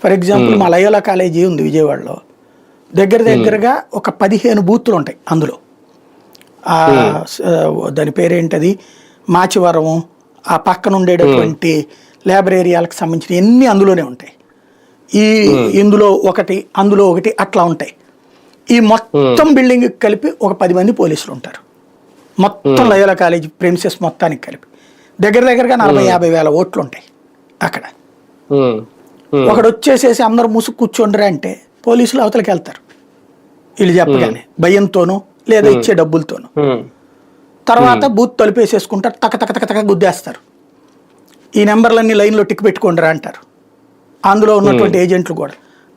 For example మా Loyola college ఉంది విజయవాడలో, దగ్గరగా ఒక 15 బూత్లు ఉంటాయి అందులో. దాని పేరేంటది, మాచివరం, ఆ పక్కన ఉండేటటువంటి లేబర్ ఏరియాలకు సంబంధించిన ఎన్ని అందులోనే ఉంటాయి. ఇందులో ఒకటి అందులో ఒకటి అట్లా ఉంటాయి. ఈ మొత్తం బిల్డింగ్ కలిపి ఒక 10 మంది పోలీసులు ఉంటారు, మొత్తం లయోలా కాలేజీ ప్రెమిసెస్ మొత్తానికి కలిపి. దగ్గరగా 40-50 వేల ఓట్లు ఉంటాయి అక్కడ. ఒకడు వచ్చేసేసి అందరూ ముసుగు కూర్చోండిరా అంటే పోలీసులు అవతలకి వెళ్తారు వీళ్ళు చెప్పగానే, భయంతోనూ లేదా ఇచ్చే డబ్బులతోనూ. తర్వాత బూత్ తలుపేసేసుకుంటారు, తక గుద్దేస్తారు. ఈ నెంబర్లన్నీ లైన్లో టిక్ పెట్టుకోండిరా అంటారు అందులో ఉన్నటువంటి ఏజెంట్లు కూడా.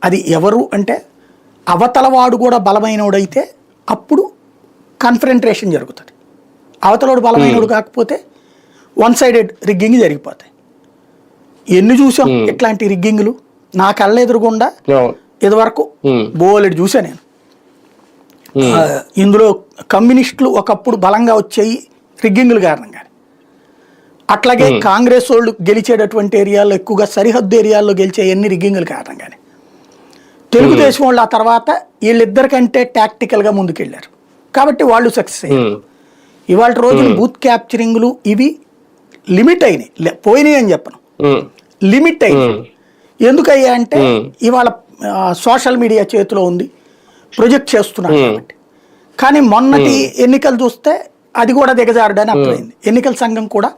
అది ఎవరు అంటే అవతలవాడు కూడా బలమైనోడైతే అప్పుడు కన్ఫరెంట్రేషన్ జరుగుతుంది. అవతలవాడు బలమైనడు కాకపోతే వన్ సైడెడ్ రిగ్గింగ్ జరిగిపోతాయి. ఎన్ని చూసాం ఇట్లాంటి రిగ్గింగ్లు నా కళ్ళ ఎదురుగుండా ఇదివరకు బోలెడు చూసా నేను. ఇందులో కమ్యూనిస్టులు ఒకప్పుడు బలంగా వచ్చాయి రిగ్గింగ్ల కారణంగా. అట్లాగే కాంగ్రెస్ వాళ్ళు గెలిచేటటువంటి ఏరియాల్లో ఎక్కువగా సరిహద్దు ఏరియాల్లో గెలిచే ఎన్ని రిగ్గింగ్ల కారణంగానే. తెలుగుదేశం వాళ్ళు ఆ తర్వాత వీళ్ళిద్దరికంటే టాక్టికల్గా ముందుకెళ్ళారు కాబట్టి వాళ్ళు సక్సెస్ అయ్యారు. ఇవాళ రోజున బూత్ క్యాప్చరింగ్లు ఇవి లిమిట్ అయినాయి, పోయినాయి అని చెప్పను, లిమిట్ అయినాయి. ఎందుకయ్యా అంటే ఇవాళ సోషల్ మీడియా చేతిలో ఉంది, ప్రొజెక్ట్ చేస్తున్నారు కాబట్టి. కానీ మొన్నటి ఎన్నికలు చూస్తే అది కూడా దిగజారడని అర్థమైంది. ఎన్నికల సంఘం కూడా